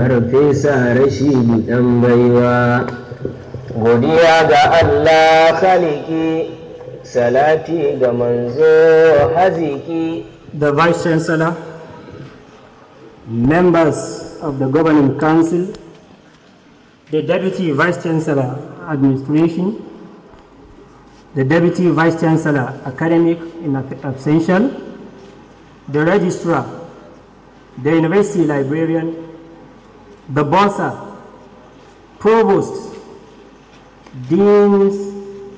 Farfesa Rasheed ɗan baiwa. Godiya ga Allah Khaliki, salati ga manzo haziki. The Vice Chancellor, members of the Governing Council, the Deputy Vice Chancellor Administration, the Deputy Vice Chancellor Academic in absentia, the Registrar, the University Librarian, the Bursar, Provosts, Deans,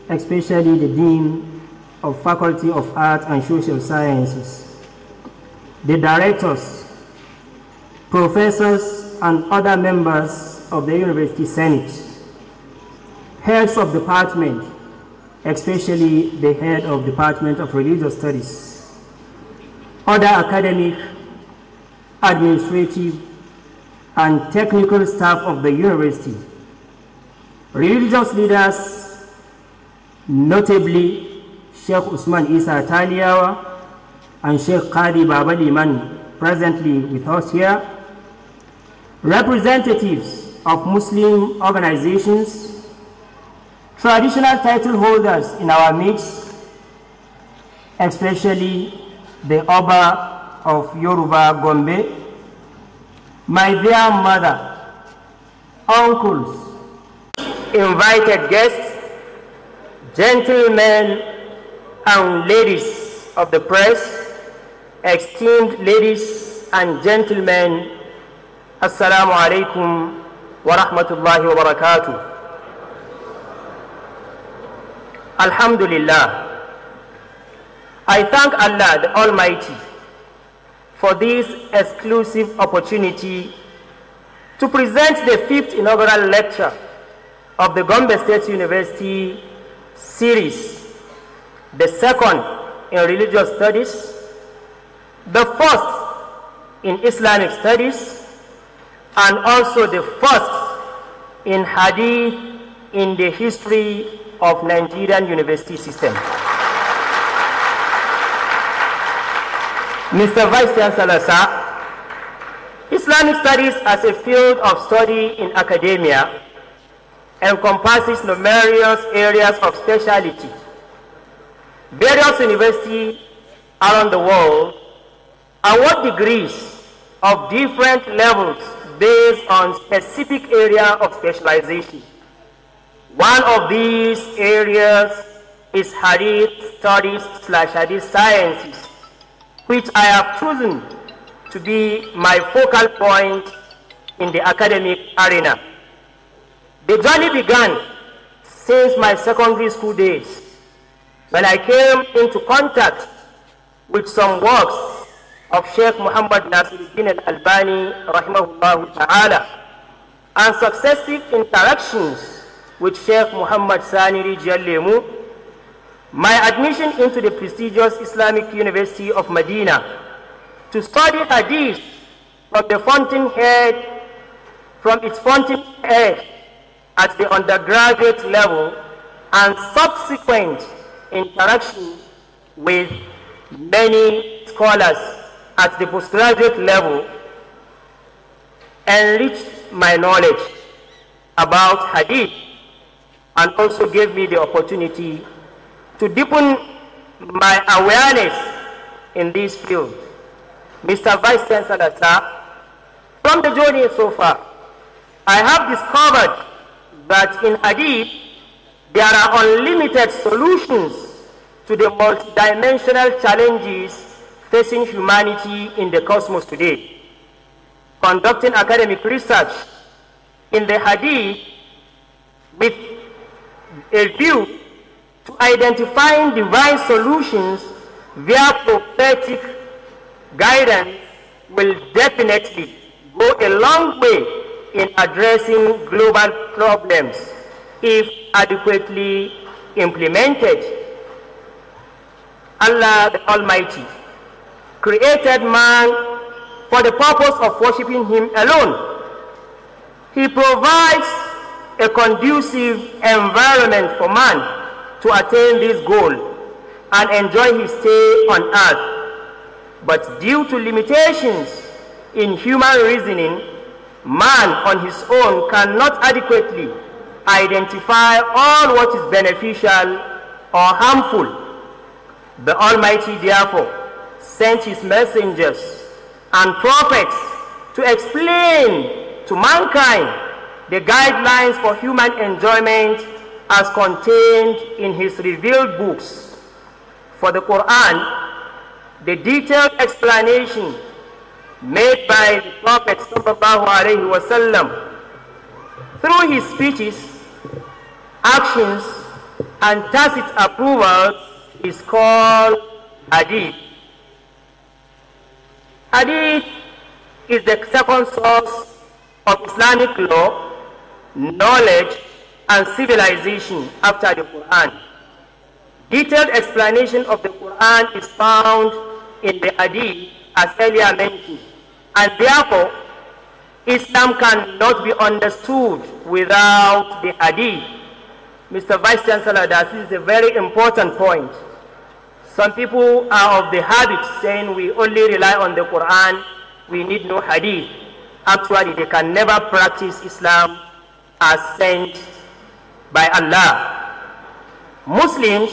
especially the Dean of Faculty of Arts and Social Sciences, the Directors, Professors, and other members of the University Senate, heads of department, especially the head of Department of Religious Studies, other academic, administrative, and technical staff of the university, religious leaders, notably Sheikh Usman Isa Taliawa and Sheikh Qadi Baba Liman, presently with us here, representatives of Muslim organizations, traditional title holders in our midst, especially the Oba of Yoruba Gombe, my dear mother, uncles, invited guests, gentlemen and ladies of the press, esteemed ladies and gentlemen, Assalamu alaikum wa rahmatullahi wa barakatuh. Alhamdulillah, I thank Allah the Almighty for this exclusive opportunity to present the 5th inaugural lecture of the Gombe State University series, the 2nd in religious studies, the 1st in Islamic studies, and also the 1st in Hadith in the history of Nigerian university system. Mr. Vice Chancellor, sir, Islamic studies as a field of study in academia encompasses numerous areas of specialty. Various universities around the world award degrees of different levels based on specific area of specialization. One of these areas is Hadith studies / Hadith sciences, which I have chosen to be my focal point in the academic arena. The journey began since my secondary school days, when I came into contact with some works of Sheikh Muhammad Nasiruddin al-Albani rahimahullah ta'ala, and successive interactions with Sheikh Muhammad Sani Rijal Lemu. My admission into the prestigious Islamic University of Medina to study Hadith from its fountainhead at the undergraduate level, and subsequent interaction with many scholars at the postgraduate level enriched my knowledge about Hadith, and also gave me the opportunity to deepen my awareness in this field. Mr. Vice Chancellor, sir, from the journey so far, I have discovered that in Hadith there are unlimited solutions to the multidimensional challenges facing humanity in the cosmos today. Conducting academic research in the Hadith with a view to identifying divine solutions via prophetic guidance will definitely go a long way in addressing global problems if adequately implemented. Allah the Almighty created man for the purpose of worshiping Him alone. He provides a conducive environment for man to attain this goal and enjoy his stay on earth. But due to limitations in human reasoning, Man on his own cannot adequately identify all what is beneficial or harmful. The Almighty therefore sent his messengers and prophets to explain to mankind the guidelines for human enjoyment as contained in his revealed books. For the Quran, the detailed explanation made by the Prophet ﷺ through his speeches, actions, and tacit approval is called hadith. Hadith is the second source of Islamic law, knowledge, and civilization after the Quran. Detailed explanation of the Quran is found in the hadith as earlier mentioned, and therefore Islam cannot be understood without the hadith. Mr. Vice Chancellor, this is a very important point. Some people are of the habit saying we only rely on the Quran, we need no hadith. Actually, they can never practice Islam as sent by Allah. Muslims,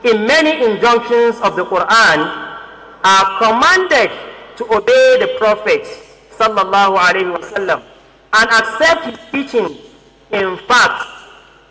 in many injunctions of the Quran, are commanded to obey the Prophet sallallahu alaihi wasallam and accept his teaching. In fact,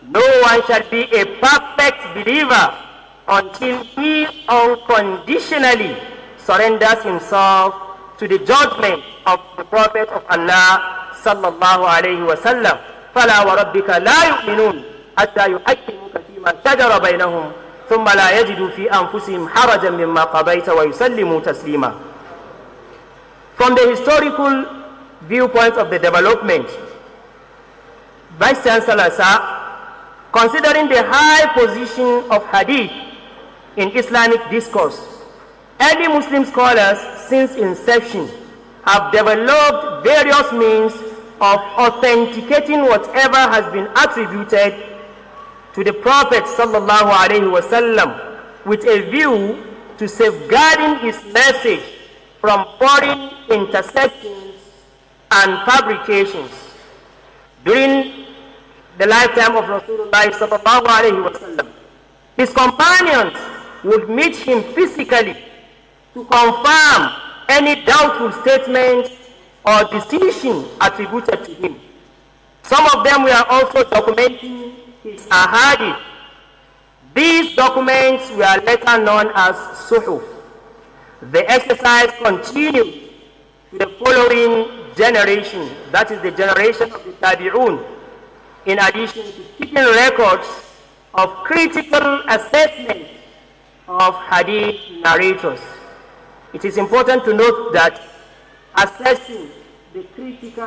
no one shall be a perfect believer until he unconditionally surrenders himself to the judgment of the Prophet of Allah sallallahu alaihi wasallam. فَلَا وَرَبِّكَ لَا يُؤْمِنُونَ حَتَّى يُحَكِّمُوكَ فِيمَا شَجَرَ بَيْنَهُمْ ثُمَّ لَا يَجِدُوا فِي أَنفُسِهِمْ حَرَجًا مِمَّا قَضَيْتَ وَيُسَلِّمُوا تَسْلِيمًا. From the historical viewpoint of the development, Vice Chancellor, sir, considering the high position of hadith in Islamic discourse, early Muslim scholars since inception have developed various means of authenticating whatever has been attributed to the Prophet sallallahu alaihi wasallam with a view to safeguarding his message from foreign interceptions and fabrications. During the lifetime of Rasulullah sallallahu alaihi wasallam, his companions would meet him physically to confirm any doubtful statement or decision attributed to him. Some of them were also documenting his ahadith. These documents were later known as suhuf. The exercise continued to the following generation, that is the generation of the tabi'un, in addition to keeping records of critical assessment of hadith narrators. It is important to note that assessing the critical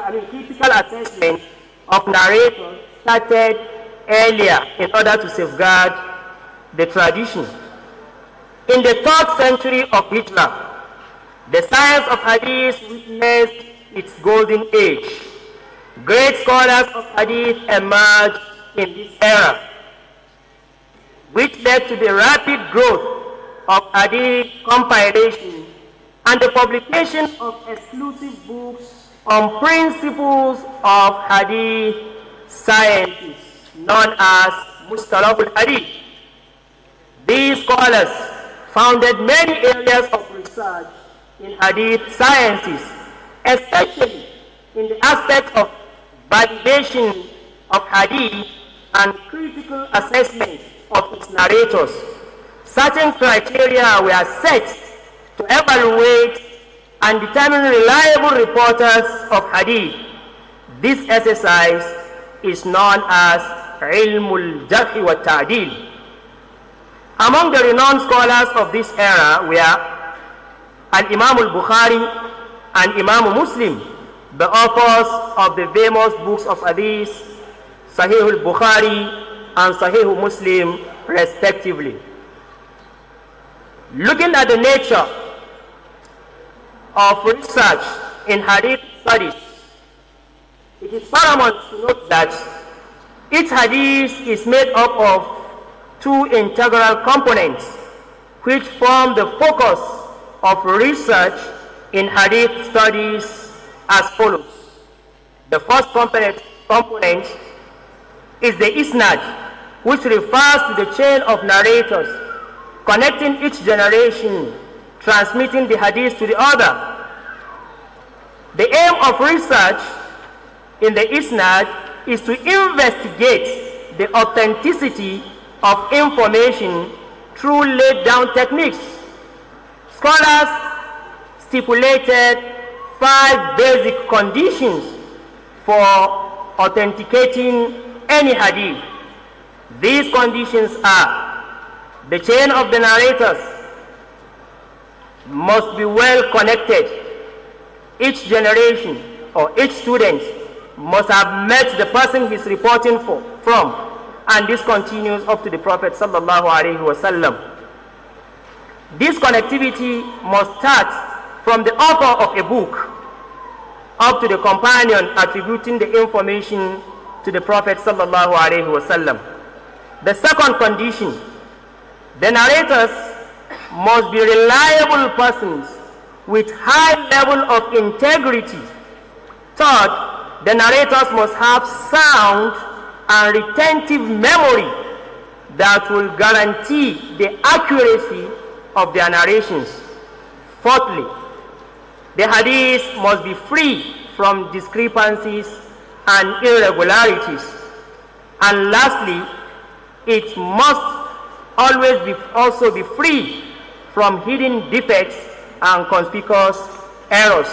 assessment of narrators started earlier in order to safeguard the tradition. In the 3rd century of Hijrah, the science of hadith witnessed its golden age. Great scholars of hadith emerged in this era, which led to the rapid growth of hadith compilation and the publication of exclusive books on principles of hadith sciences known as Mustalah al-Hadith. These scholars founded many areas of research in hadith sciences, especially in the aspect of validation of hadith and critical assessment of its narrators. Certain criteria were set to evaluate and determine reliable reporters of hadith. This exercise is known as Ilmul Jarh wa Ta'dil. Among the renowned scholars of this era were Al-Imam al-Bukhari and Imam Muslim, the authors of the famous books of hadith, Sahih al-Bukhari and Sahih Muslim, respectively. Looking at the nature of research in hadith studies, it is paramount to note that each hadith is made up of 2 integral components which form the focus of research in hadith studies as follows. The first component is the isnad, which refers to the chain of narrators connecting each generation, transmitting the hadith to the other. The aim of research in the isnad is to investigate the authenticity of information through laid down techniques. Scholars stipulated 5 basic conditions for authenticating any hadith. These conditions are: the chain of the narrators must be well connected. Each generation or each student must have met the person he's reporting from, and this continues up to the Prophet sallallahu alaihi wasallam. This connectivity must start from the author of a book up to the companion attributing the information to the Prophet sallallahu alaihi wasallam. The second condition: the narrators must be reliable persons with high level of integrity. Third, the narrators must have sound and retentive memory that will guarantee the accuracy of their narrations. Fourthly, the hadith must be free from discrepancies and irregularities. And lastly, it must always also be free from hidden defects and conspicuous errors.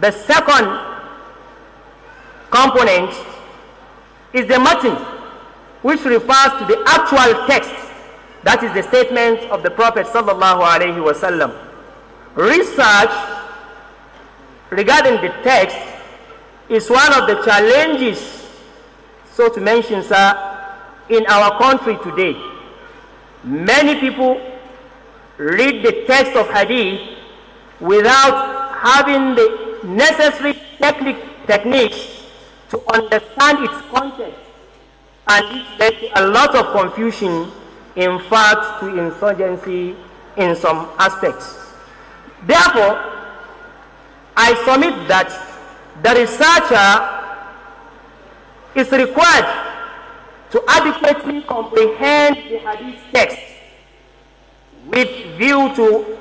The second component is the matn, which refers to the actual text, that is the statement of the Prophet sallallahu alaihi wasallam. Research regarding the text is one of the challenges, so to mention, sir, in our country today. Many people read the text of hadith without having the necessary techniques to understand its content, and it led to a lot of confusion, in fact to insurgency in some aspects. Therefore, I submit that the researcher is required to adequately comprehend the hadith text with view to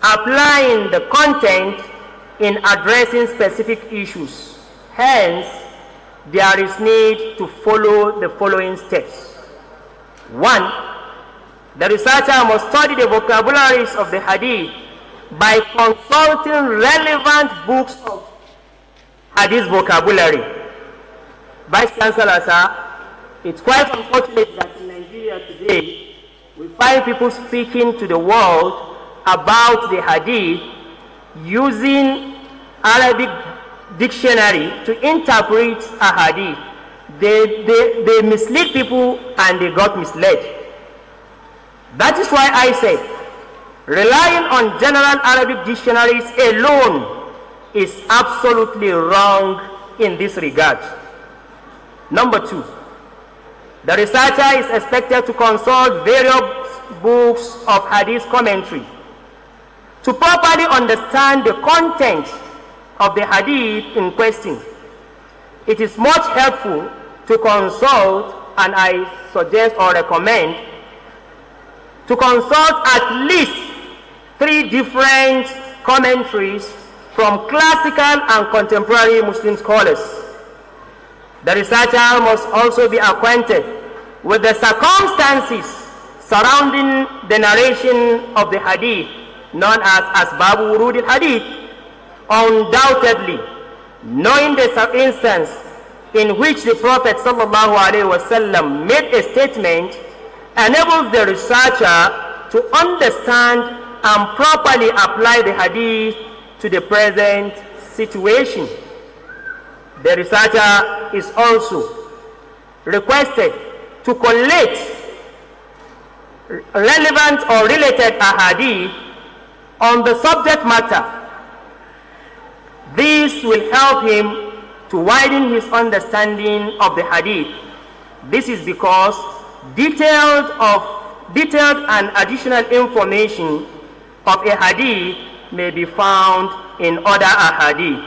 applying the content in addressing specific issues. Hence, there is need to follow the following steps. 1. The researcher must study the vocabularies of the hadith by consulting relevant books of hadith vocabulary. Vice Chancellor, sir, it's quite unfortunate that in Nigeria today we find people speaking to the world about the hadith using Arabic dictionary to interpret a hadith. They mislead people and they got misled. That is why I say relying on general Arabic dictionaries alone is absolutely wrong in this regard. Number 2, the researcher is expected to consult various books of hadith commentary to properly understand the content of the hadith in question. It is much helpful to consult, and I suggest or recommend to consult at least 3 different commentaries from classical and contemporary Muslim scholars. The researcher must also be acquainted with the circumstances surrounding the narration of the hadith, known as Asbabu Wurud al-Hadith. Undoubtedly, knowing the instance in which the Prophet ﷺ made a statement enables the researcher to understand and properly apply the hadith to the present situation. The researcher is also requested to collate relevant or related ahadith on the subject matter. This will help him to widen his understanding of the hadith. This is because detailed and additional information of a hadith may be found in other ahadith.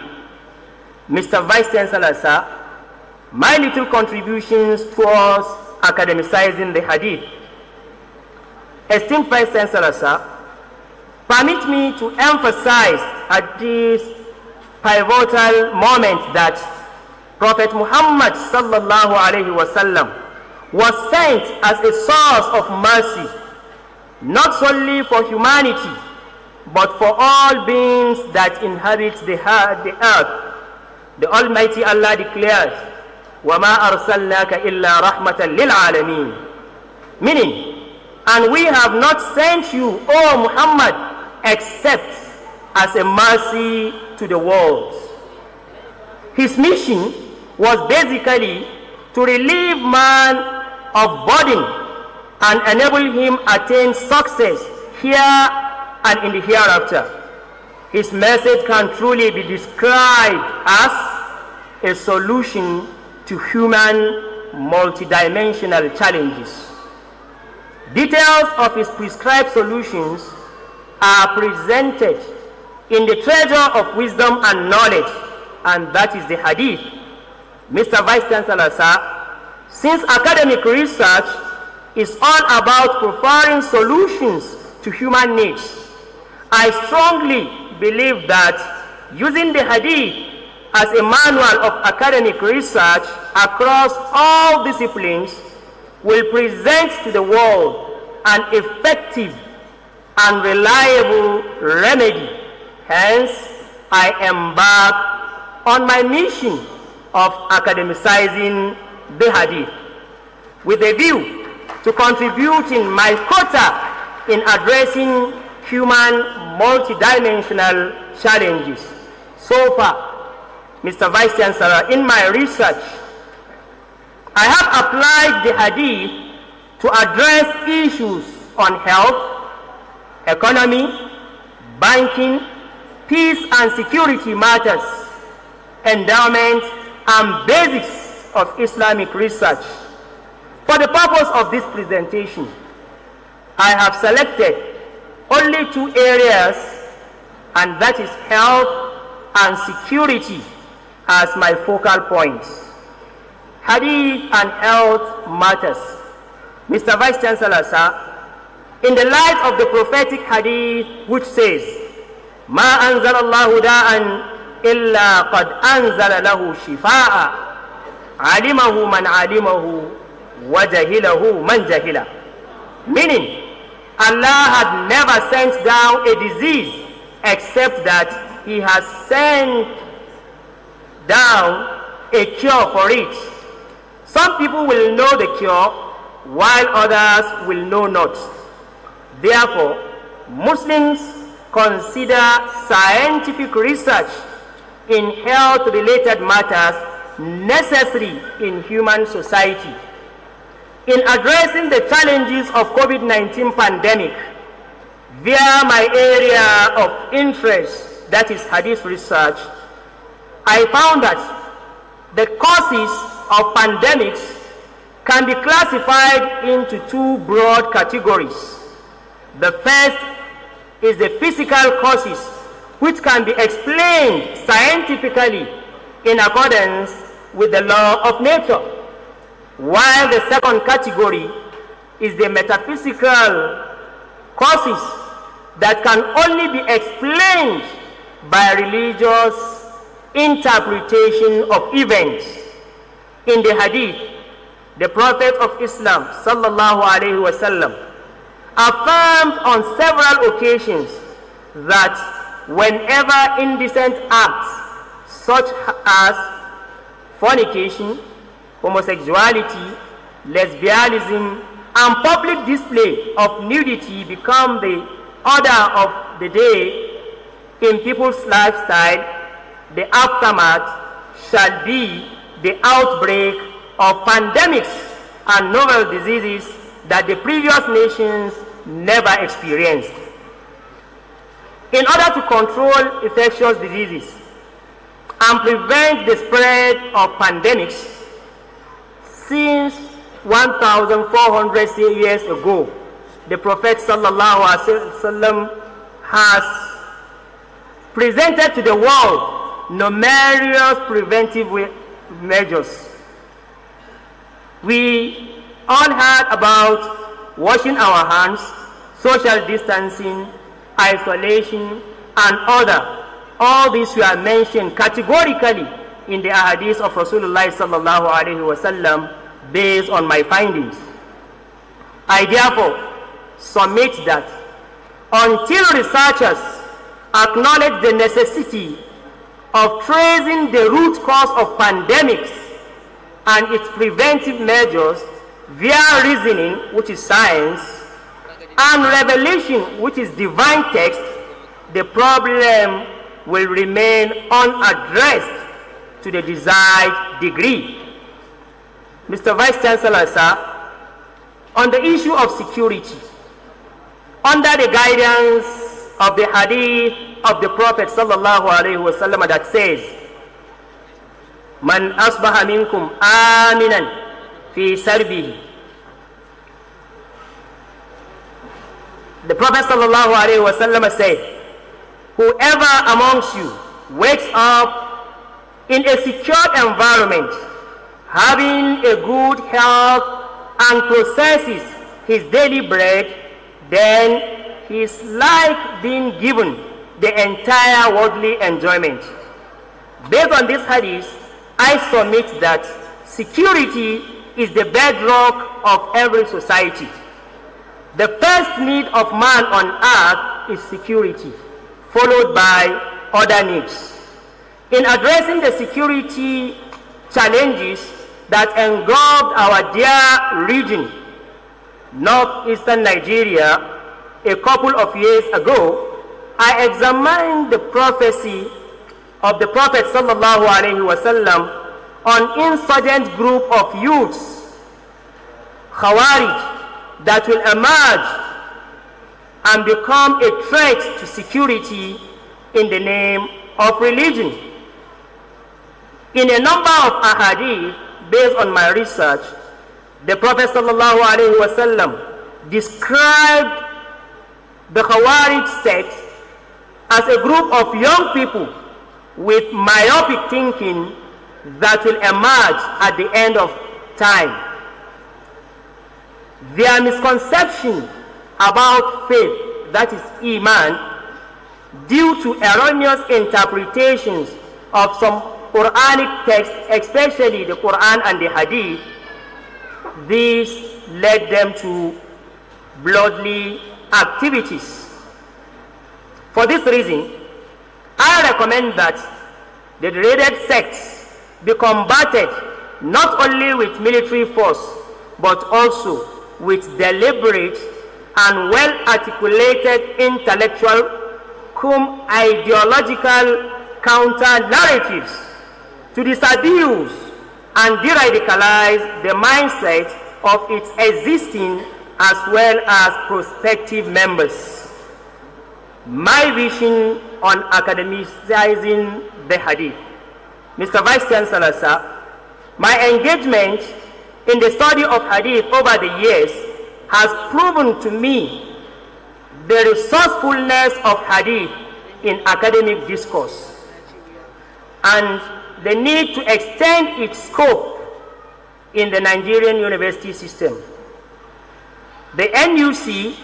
Mr. Vice Chancellor, sir, my little contributions towards academicizing the hadith. Esteemed Vice Chancellor, sir, permit me to emphasize at this pivotal moment that Prophet Muhammad sallallahu alaihi wasallam was sent as a source of mercy, not solely for humanity, but for all beings that inhabit the earth. The Almighty Allah declares, وَمَا أَرْسَلْنَاكَ إِلَّا رَحْمَةً لِلْعَالَمِينَ, meaning, and we have not sent you, O Muhammad, except as a mercy to the world. His mission was basically to relieve man of burden and enable him attain success here and in the hereafter. His message can truly be described as a solution to human multidimensional challenges. Details of his prescribed solutions are presented in the treasure of wisdom and knowledge, and that is the hadith. Mr. Vice Chancellor, sir, since academic research is all about providing solutions to human needs, I strongly believe that using the hadith as a manual of academic research across all disciplines will present to the world an effective and reliable remedy. Hence, I embark on my mission of academicizing the hadith with a view to contributing my quota in addressing human multidimensional challenges. So far, Mr. Vice Chancellor, in my research, I have applied the hadith to address issues on health, economy, banking, peace and security matters, endowment, and basics of Islamic research. For the purpose of this presentation, I have selected only two areas, and that is health and security, as my focal points. Hadith and health matters. Mr. Vice Chancellor, sir, in the light of the prophetic hadith which says, مَا أَنزَلَ اللَّهُ دَاءً إِلَّا قَدْ أَنزَلَ لَهُ شِفَاءً عَلِمَهُ مَنْ عَلِمَهُ وَجَهِلَهُ مَنْ جَهِلَهُ, meaning, Allah had never sent down a disease except that He has sent down a cure for it. Some people will know the cure, while others will know not. Therefore, Muslims consider scientific research in health-related matters necessary in human society. In addressing the challenges of COVID-19 pandemic, via my area of interest, that is hadith research, I found that the causes of pandemics can be classified into two broad categories. The first is the physical causes, which can be explained scientifically in accordance with the law of nature, while the second category is the metaphysical causes that can only be explained by religious interpretation of events. In the hadith, the Prophet of Islam sallallahu alaihi wasallam affirmed on several occasions that whenever indecent acts such as fornication, homosexuality, lesbianism, and public display of nudity become the order of the day in people's lifestyle, the aftermath shall be the outbreak of pandemics and novel diseases that the previous nations never experienced. In order to control infectious diseases and prevent the spread of pandemics, since 1,400 years ago, the Prophet sallallahu alaihi wasallam has presented to the world numerous preventive measures. We all heard about washing our hands, social distancing, isolation, and other. All these were mentioned categorically in the ahadith of Rasulullah sallallahu alaihi wasallam based on my findings. I therefore submit that until researchers acknowledge the necessity of tracing the root cause of pandemics and its preventive measures via reasoning, which is science, and revelation, which is divine text, the problem will remain unaddressed to the desired degree. Mr. Vice Chancellor, sir, on the issue of security, under the guidance of the hadith of the Prophet sallallahu alaihi wasallam that says, "Man asbaha minkum aminan fi sarbihi." The Prophet sallallahu alaihi wasallam said, "Whoever amongst you wakes up in a secure environment, having a good health and processes his daily bread, then he is like being given the entire worldly enjoyment." Based on this hadith, I submit that security is the bedrock of every society. The first need of man on earth is security, followed by other needs. In addressing the security challenges that engulfed our dear region, northeastern Nigeria, a couple of years ago, I examined the prophecy of the Prophet sallallahu alaihi wasallam on insurgent group of youths, Khawarij, that will emerge and become a threat to security in the name of religion. In a number of ahadith, based on my research, the Prophet sallallahu alaihi wasallam described the Khawarij sect as a group of young people with myopic thinking that will emerge at the end of time. Their misconception about faith, that is Iman, due to erroneous interpretations of some Quranic texts, especially the Quran and the Hadith, this led them to bloody activities. For this reason, I recommend that the dreaded sects be combated not only with military force, but also with deliberate and well-articulated intellectual cum ideological counter-narratives to disabuse and de-radicalize the mindset of its existing as well as prospective members. My vision on academicizing the Hadith. Mr. Vice Chancellor, sir, my engagement in the study of Hadith over the years has proven to me the resourcefulness of Hadith in academic discourse and the need to extend its scope in the Nigerian university system. The NUC,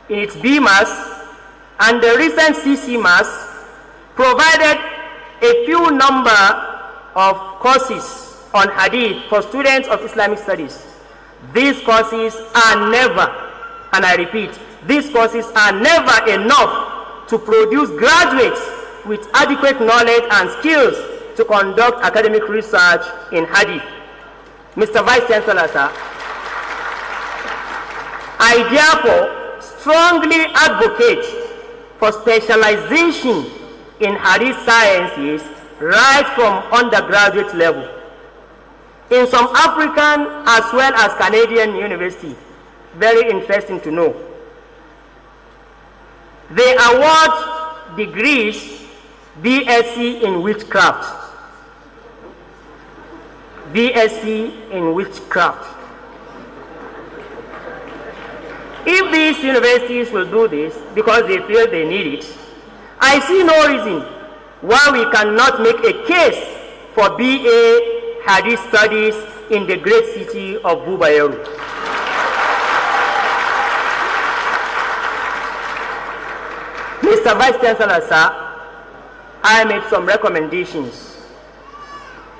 in its BMAS and the recent CCMAS, provided a few number of courses on Hadith for students of Islamic studies. These courses are never, and I repeat, these courses are never enough to produce graduates with adequate knowledge and skills to conduct academic research in Hadith. Mr. Vice Chancellor, sir, I therefore strongly advocate for specialization in Hadith sciences right from undergraduate level. In some African as well as Canadian universities, very interesting to know, they award degrees BSc in witchcraft. BSc in witchcraft. If these universities will do this because they feel they need it, I see no reason why we cannot make a case for BA Hadith Studies in the great city of Bubayeru. Mr. Vice Chancellor, sir, I made some recommendations.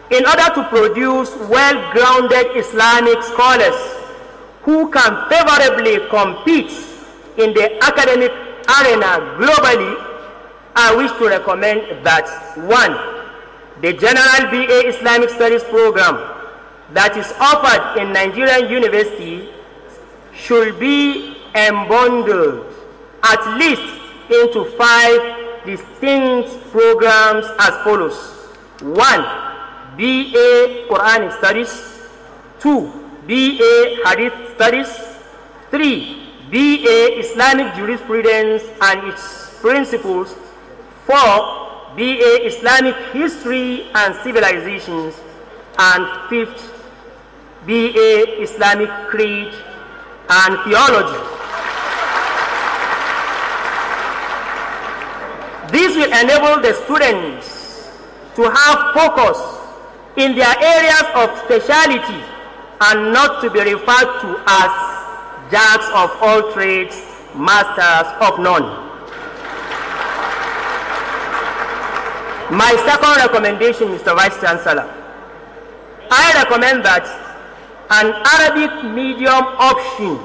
In order to produce well-grounded Islamic scholars who can favorably compete in the academic arena globally, I wish to recommend that 1. The General BA Islamic Studies program that is offered in Nigerian university should be unbundled at least into 5 distinct programs as follows. 1. BA Quranic Studies. 2. BA Hadith Studies. 3. BA Islamic Jurisprudence and its Principles. 4. BA Islamic History and Civilizations. And 5th, BA Islamic Creed and Theology. This will enable the students to have focus in their areas of speciality and not to be referred to as jacks of all trades, masters of none. My second recommendation, Mr. Vice Chancellor, I recommend that an Arabic medium option,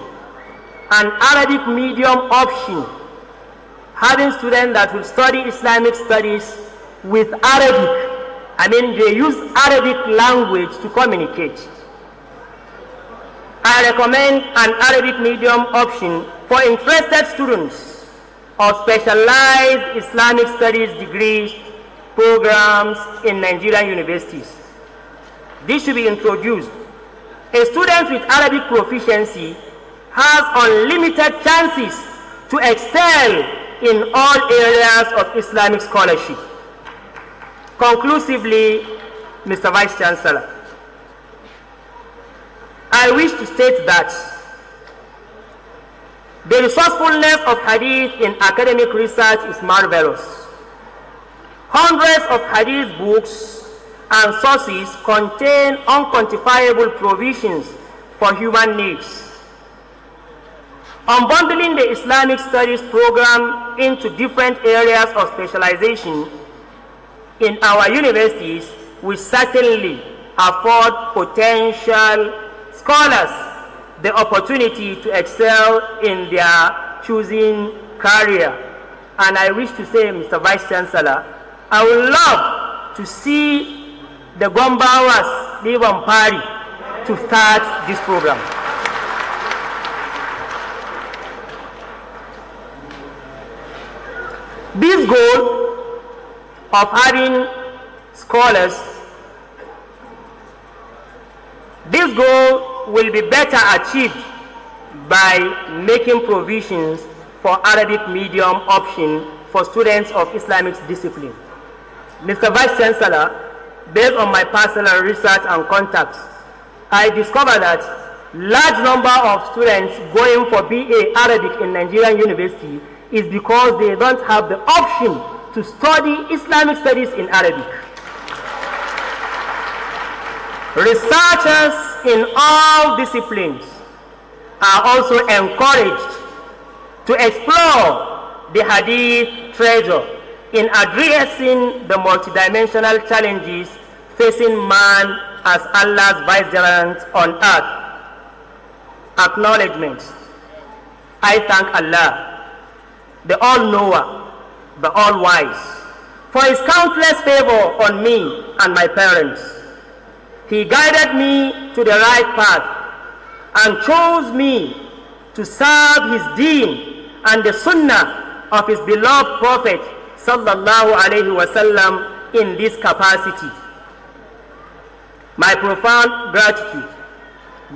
having students that will study Islamic studies with Arabic. I mean, they use Arabic language to communicate. I recommend an Arabic medium option for interested students of specialized Islamic studies degrees programs in Nigerian universities. This should be introduced. A student with Arabic proficiency has unlimited chances to excel in all areas of Islamic scholarship. Conclusively, Mr. Vice Chancellor, I wish to state that the resourcefulness of Hadith in academic research is marvelous. Hundreds of Hadith books and sources contain unquantifiable provisions for human needs. Unbundling the Islamic Studies program into different areas of specialization in our universities will certainly afford potential scholars the opportunity to excel in their choosing career. And I wish to say, Mr. Vice Chancellor, I would love to see the Gombawas Liban Party to start this program. This goal of having scholars, this goal will be better achieved by making provisions for Arabic medium option for students of Islamic discipline. Mr. Vice Chancellor, based on my personal research and contacts, I discovered that large number of students going for BA Arabic in Nigerian university is because they don't have the option to study Islamic studies in Arabic. Researchers in all disciplines are also encouraged to explore the Hadith treasure in addressing the multidimensional challenges facing man as Allah's vicegerent on earth. Acknowledgements. I thank Allah, the All-Knower, the All-Wise, for His countless favor on me and my parents. He guided me to the right path and chose me to serve His deen and the sunnah of His beloved Prophet sallallahu alaihi wasallam in this capacity. My profound gratitude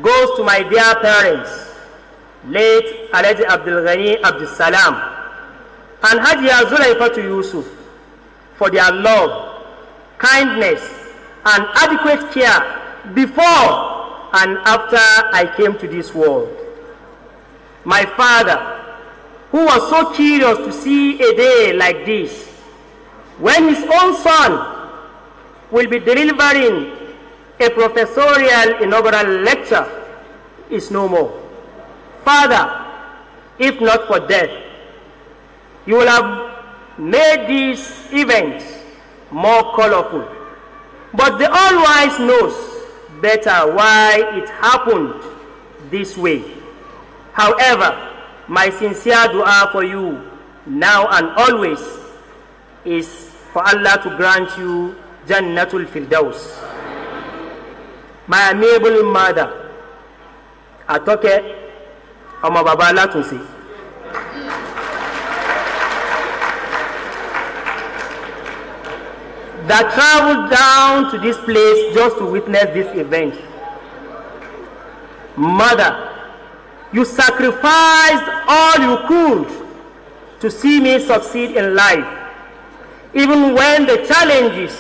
goes to my dear parents, late Alhaji Abdulganiy Abdulsalam and Hajiya Zulaifatu Yusuf, for their love, kindness, and adequate care before and after I came to this world. My father, who was so curious to see a day like this, when his own son will be delivering a professorial inaugural lecture, is no more. Father, if not for death, you will have made these events more colorful. But the All-Wise knows better why it happened this way. However, my sincere dua for you now and always is for Allah to grant you Jannatul Firdaus. My amiable mother, Atoke Omababa Latunsi, that traveled down to this place just to witness this event. Mother, you sacrificed all you could to see me succeed in life, even when the challenges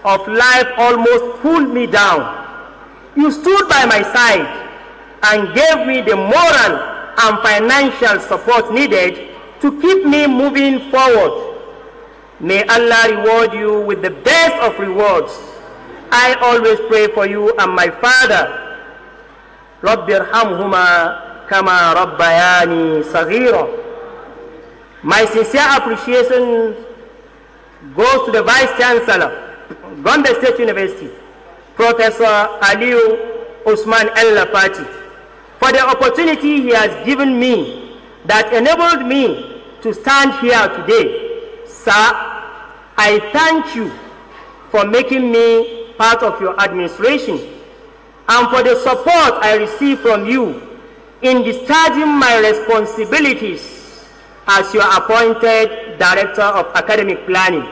of life almost pulled me down. You stood by my side and gave me the moral and financial support needed to keep me moving forward. May Allah reward you with the best of rewards. I always pray for you and my father. Rabbi irhamhuma kama rabbayani saghira. My sincere appreciation goes to the Vice Chancellor, Gombe State University, Professor Aliu Usman El-Lafati, for the opportunity he has given me that enabled me to stand here today. Sir, I thank you for making me part of your administration and for the support I receive from you in discharging my responsibilities as your appointed Director of Academic Planning.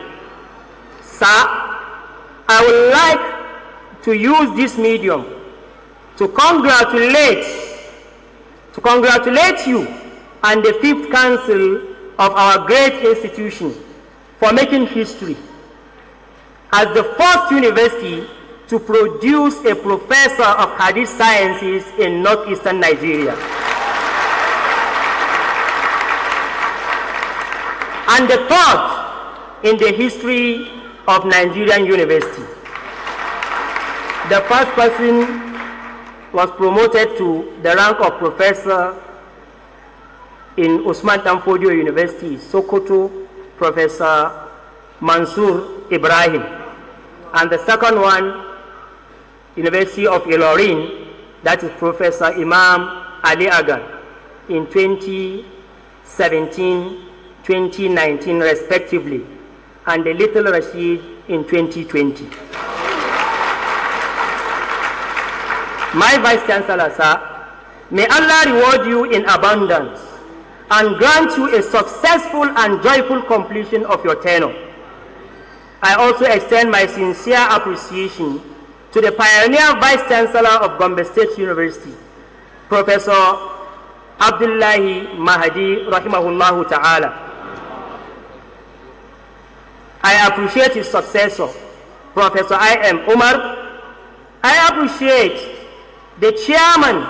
Sir, I would like to use this medium to congratulate you and the 5th Council of our great institution for making history as the first university to produce a professor of Hadith Sciences in northeastern Nigeria, and the 3rd in the history of Nigerian university. The first person was promoted to the rank of professor in Usman Danfodio University, Sokoto, Professor Mansour Ibrahim, and the second one, University of Ilorin, that is Professor Imam Ali Agan, in 2017, 2019 respectively, and the Little Rasheed in 2020. My Vice Chancellor, sir, may Allah reward you in abundance and grant you a successful and joyful completion of your tenure. I also extend my sincere appreciation to the pioneer Vice Chancellor of Gombe State University, Professor Abdulganiy Mahdi rahimahullahu ta'ala. I appreciate his successor, Professor I.M. Umar. I appreciate the chairman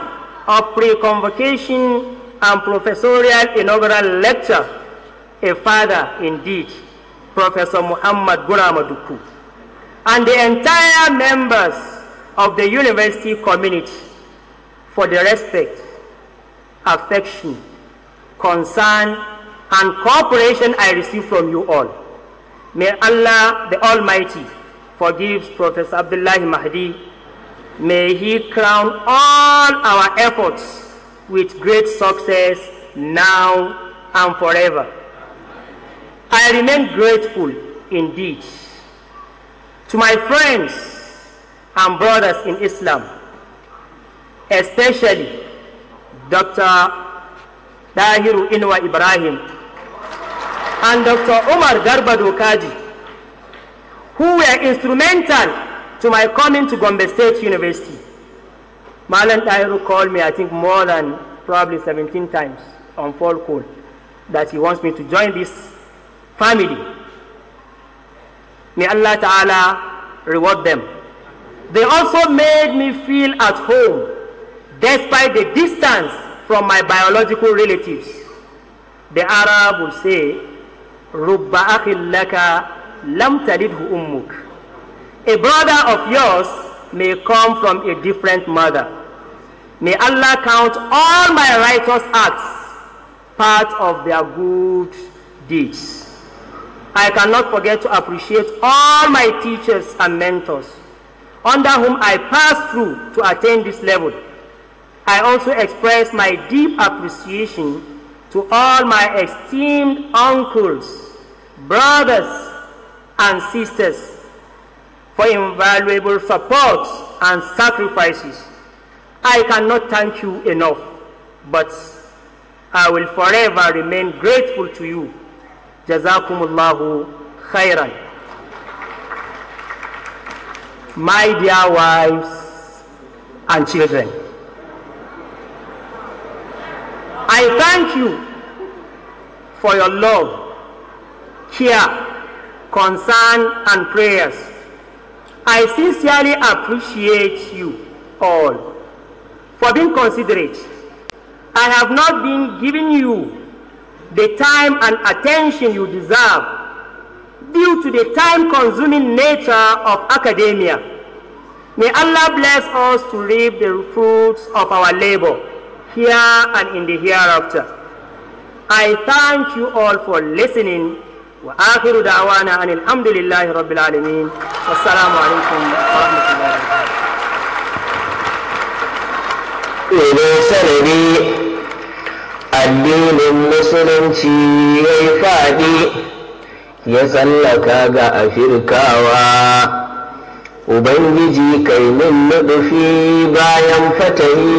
of pre-convocation and professorial inaugural lecture, a father indeed, Professor Muhammad Guramaduku, and the entire members of the university community for the respect, affection, concern, and cooperation I receive from you all. May Allah the Almighty forgive Professor Abdulganiy Mahdi. May he crown all our efforts with great success now and forever. I remain grateful indeed to my friends and brothers in Islam, especially Dr. Dahiru Inwa Ibrahim and Dr. Umar Garba Dokaji, who were instrumental to my coming to Gombe State University. Malan Dahiru called me, I think, more than probably 17 times on phone call that he wants me to join this family. May Allah Ta'ala reward them. They also made me feel at home despite the distance from my biological relatives. The Arab will say, Rubba akhil laka lam talidhu ummuk. A brother of yours may come from a different mother. May Allah count all my righteous acts part of their good deeds. I cannot forget to appreciate all my teachers and mentors under whom I passed through to attain this level. I also express my deep appreciation to all my esteemed uncles, brothers, and sisters for invaluable support and sacrifices. I cannot thank you enough, but I will forever remain grateful to you. Jazakumullahu khairan. My dear wives and children, I thank you for your love, care, concern, and prayers. I sincerely appreciate you all for being considerate. I have not been giving you the time and attention you deserve due to the time-consuming nature of academia. May Allah bless us to reap the fruits of our labor here and in the hereafter. I thank you all for listening. Wa akhiru da'wana anil hamdulillahi rabbil alamin. Wassalamu alaikum wa rahmatullahi wa barakatuh. Addinin musulunci ya yi faɗi ya tsallaka ga Afirkawa. Ubangiji kai min nufi bayan fatahi,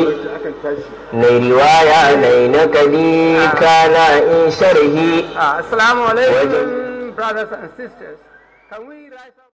mai riwaya mai nakali kana in sharhi. Assalamu alaikum, brothers and sisters. Can we rise up?